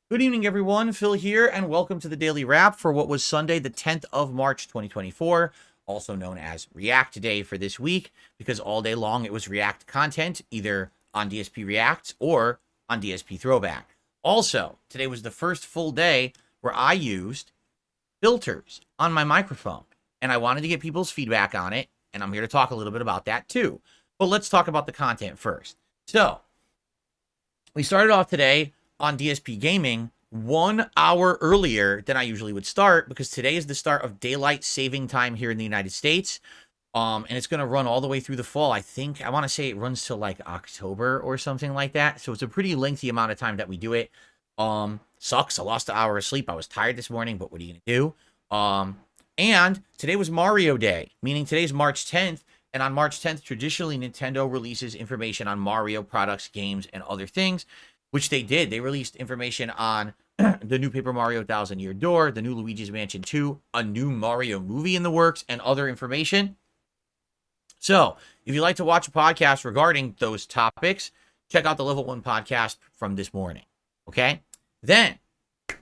Good evening, everyone. Phil here, and welcome to the Daily Wrap for what was Sunday, the 10th of March, 2024, also known as React Day for this week, because all day long it was React content, either on DSP Reacts or on DSP Throwback. Also, today was the first full day where I used filters on my microphone, and I wanted to get people's feedback on it, and I'm here to talk a little bit about that too. But let's talk about the content first. So, we started off today on DSPGaming 1 hour earlier than I usually would start because today is the start of daylight saving time here in the United States. And it's going to run all the way through the fall. I want to say it runs till like October or something like that. So it's a pretty lengthy amount of time that we do it. Sucks. I lost an hour of sleep. I was tired this morning, but what are you going to do? And today was Mario Day, meaning today's March 10th. And on March 10th, traditionally, Nintendo releases information on Mario products, games, and other things, which they did. They released information on the new Paper Mario Thousand Year Door, the new Luigi's Mansion 2, a new Mario movie in the works, and other information. So, if you'd like to watch a podcast regarding those topics, check out the Level 1 podcast from this morning. Okay? Then,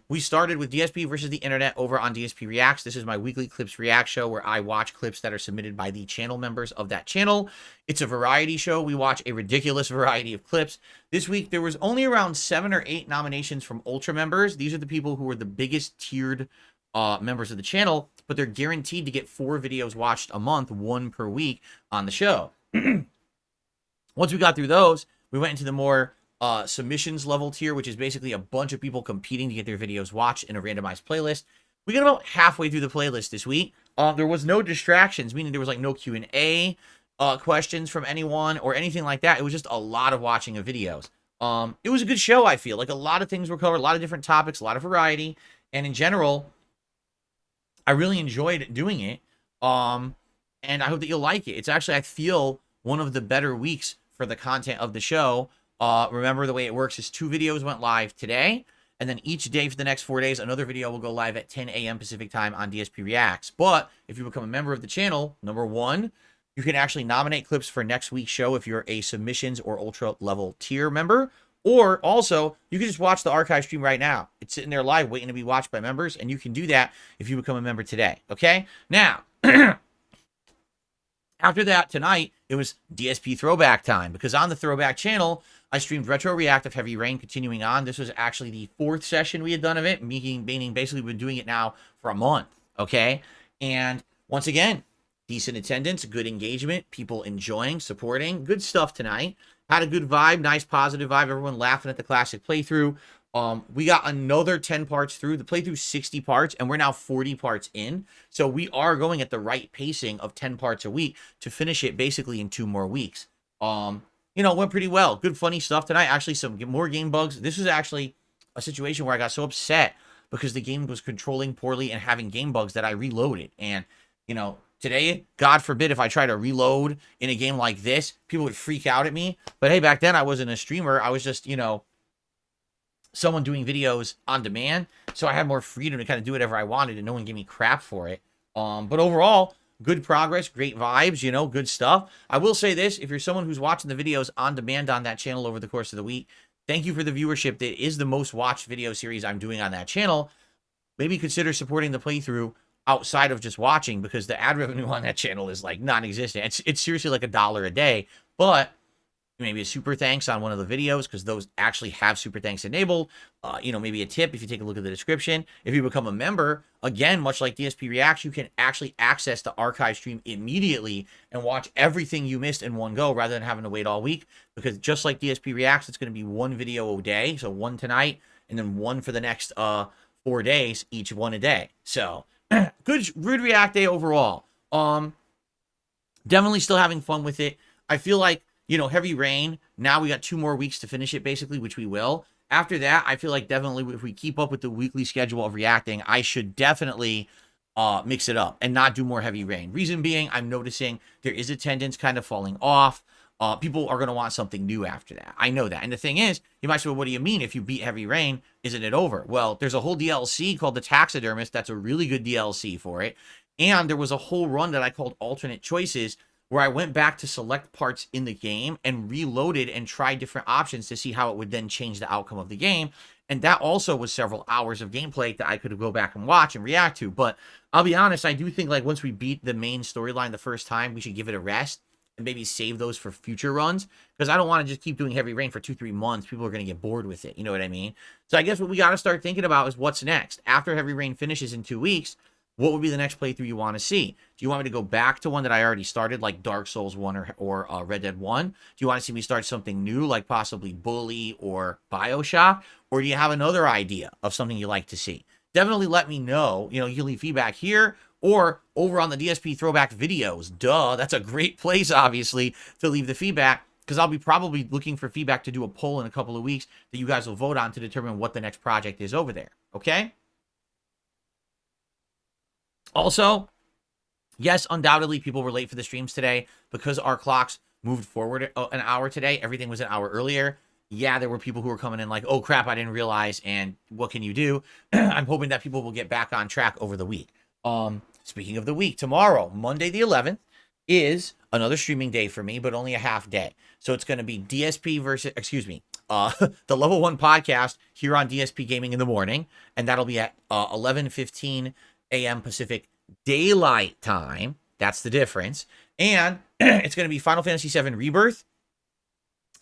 we started with DSP versus the internet over on DSP Reacts. This is my weekly Clips React show where I watch clips that are submitted by the channel members of that channel. It's a variety show. We watch a ridiculous variety of clips. This week, there was only around 7 or 8 nominations from Ultra members. These are the people who are the biggest tiered members of the channel, but they're guaranteed to get 4 videos watched a month, 1 per week on the show. Once we got through those, we went into the more submissions level tier, which is basically a bunch of people competing to get their videos watched in a randomized playlist. We got about halfway through the playlist this week. There was no distractions, meaning there was like no Q&A questions from anyone or anything like that. It was just a lot of watching of videos. It was a good show, I feel. Like a lot of things were covered, a lot of different topics, a lot of variety. And in general, I really enjoyed doing it. And I hope that you'll like it. It's actually, I feel, one of the better weeks for the content of the show. Remember, the way it works is 2 videos went live today, and then each day for the next 4 days, another video will go live at 10 a.m. Pacific time on DSP Reacts. But if you become a member of the channel, number 1, you can actually nominate clips for next week's show if you're a submissions or ultra level tier member. Or also, you can just watch the archive stream right now. It's sitting there live waiting to be watched by members, and you can do that if you become a member today. Okay? Now, after that, tonight, it was DSP Throwback time, because on the Throwback channel, I streamed Retro React of Heavy Rain continuing on. This was actually the 4th session we had done of it, meaning basically we've been doing it now for a month, okay? And once again, decent attendance, good engagement, people enjoying, supporting, good stuff tonight. Had a good vibe, nice positive vibe, everyone laughing at the classic playthrough. We got another 10 parts through. The playthrough 60 parts, and we're now 40 parts in. So we are going at the right pacing of 10 parts a week to finish it basically in 2 more weeks. It went pretty well. Good, funny stuff tonight. Actually, some more game bugs. This was actually a situation where I got so upset because the game was controlling poorly and having game bugs that I reloaded. And, today, God forbid, if I try to reload in a game like this, people would freak out at me. But hey, back then I wasn't a streamer. I was just, someone doing videos on demand. So I had more freedom to kind of do whatever I wanted and no one gave me crap for it. But overall, good progress, great vibes, good stuff. I will say this, if you're someone who's watching the videos on demand on that channel over the course of the week, thank you for the viewership. That is the most watched video series I'm doing on that channel. Maybe consider supporting the playthrough outside of just watching, because the ad revenue on that channel is like non-existent. It's seriously like $1 a day, but maybe a super thanks on one of the videos, because those actually have super thanks enabled. Maybe a tip if you take a look at the description. If you become a member, again, much like DSP Reacts, you can actually access the archive stream immediately and watch everything you missed in one go rather than having to wait all week, because just like DSP Reacts, it's going to be 1 video a day. So 1 tonight and then 1 for the next 4 days, each 1 a day. So good React day overall. Definitely still having fun with it. I feel like, Heavy Rain, now we got 2 more weeks to finish it, basically, which we will. After that, I feel like definitely if we keep up with the weekly schedule of reacting, I should definitely mix it up and not do more Heavy Rain. Reason being, I'm noticing there is attendance kind of falling off. People are going to want something new after that. I know that. And the thing is, you might say, well, what do you mean? If you beat Heavy Rain, isn't it over? Well, there's a whole DLC called The Taxidermist. That's a really good DLC for it. And there was a whole run that I called Alternate Choices, where I went back to select parts in the game and reloaded and tried different options to see how it would then change the outcome of the game. And that also was several hours of gameplay that I could go back and watch and react to. But I'll be honest, I do think like once we beat the main storyline the first time, we should give it a rest and maybe save those for future runs. Because I don't want to just keep doing Heavy Rain for 2-3 months. People are going to get bored with it. You know what I mean? So I guess what we got to start thinking about is what's next. After Heavy Rain finishes in 2 weeks, what would be the next playthrough you want to see? Do you want me to go back to one that I already started, like Dark Souls 1 or Red Dead 1? Do you want to see me start something new, like possibly Bully or Bioshock? Or do you have another idea of something you like to see? Definitely let me know. You can leave feedback here or over on the DSP Throwback videos. Duh, that's a great place, obviously, to leave the feedback, because I'll be probably looking for feedback to do a poll in a couple of weeks that you guys will vote on to determine what the next project is over there, okay? Also, yes, undoubtedly, people were late for the streams today because our clocks moved forward an hour today. Everything was an hour earlier. Yeah, there were people who were coming in like, oh, crap, I didn't realize, and what can you do? I'm hoping that people will get back on track over the week. Speaking of the week, tomorrow, Monday the 11th, is another streaming day for me, but only a half day. So it's going to be DSP versus, the Level 1 podcast here on DSP Gaming in the morning, and that'll be at 11:15 a.m. Pacific Daylight Time. That's the difference. And it's going to be Final Fantasy VII Rebirth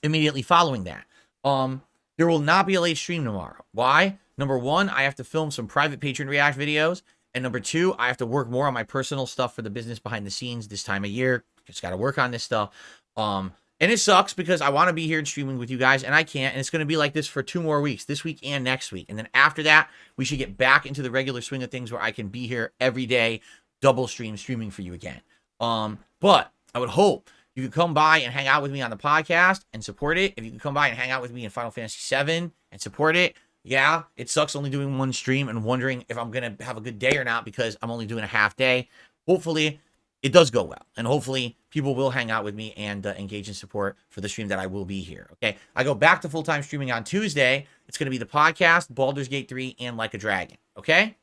immediately following that. There will not be a late stream tomorrow. Why? Number one, I have to film some private patron react videos. And number two, I have to work more on my personal stuff for the business behind the scenes this time of year. Just got to work on this stuff. And it sucks because I want to be here and streaming with you guys, and I can't. And it's going to be like this for 2 more weeks, this week and next week. And then after that, we should get back into the regular swing of things where I can be here every day, double streaming for you again. But I would hope you could come by and hang out with me on the podcast and support it. If you could come by and hang out with me in Final Fantasy VII and support it. Yeah, it sucks only doing one stream and wondering if I'm going to have a good day or not because I'm only doing a half day. Hopefully, it does go well. And hopefully, people will hang out with me and engage in support for the stream that I will be here. Okay, I go back to full-time streaming on Tuesday. It's going to be the podcast, Baldur's Gate 3, and Like a Dragon. Okay?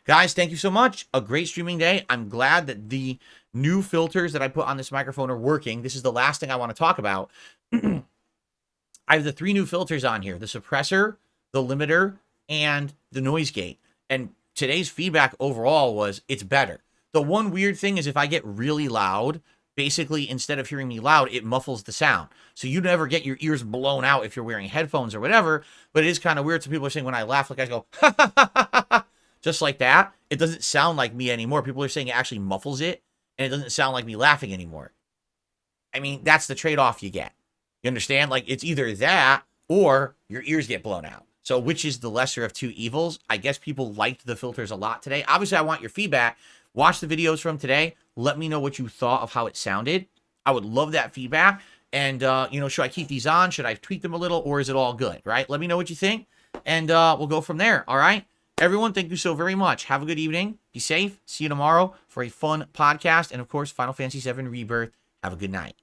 Guys, thank you so much. A great streaming day. I'm glad that the new filters that I put on this microphone are working. This is the last thing I want to talk about. I have the 3 new filters on here. The suppressor, the limiter, and the noise gate. And today's feedback overall was it's better. The one weird thing is if I get really loud, basically instead of hearing me loud, it muffles the sound. So you never get your ears blown out if you're wearing headphones or whatever, but it is kind of weird. So people are saying when I laugh, like I go, ha ha ha ha ha, just like that. It doesn't sound like me anymore. People are saying it actually muffles it and it doesn't sound like me laughing anymore. I mean, that's the trade-off you get. You understand? Like it's either that or your ears get blown out. So which is the lesser of 2 evils? I guess people liked the filters a lot today. Obviously, I want your feedback. Watch the videos from today. Let me know what you thought of how it sounded. I would love that feedback. And, should I keep these on? Should I tweak them a little? Or is it all good, right? Let me know what you think. And we'll go from there, all right? Everyone, thank you so very much. Have a good evening. Be safe. See you tomorrow for a fun podcast. And, of course, Final Fantasy VII Rebirth. Have a good night.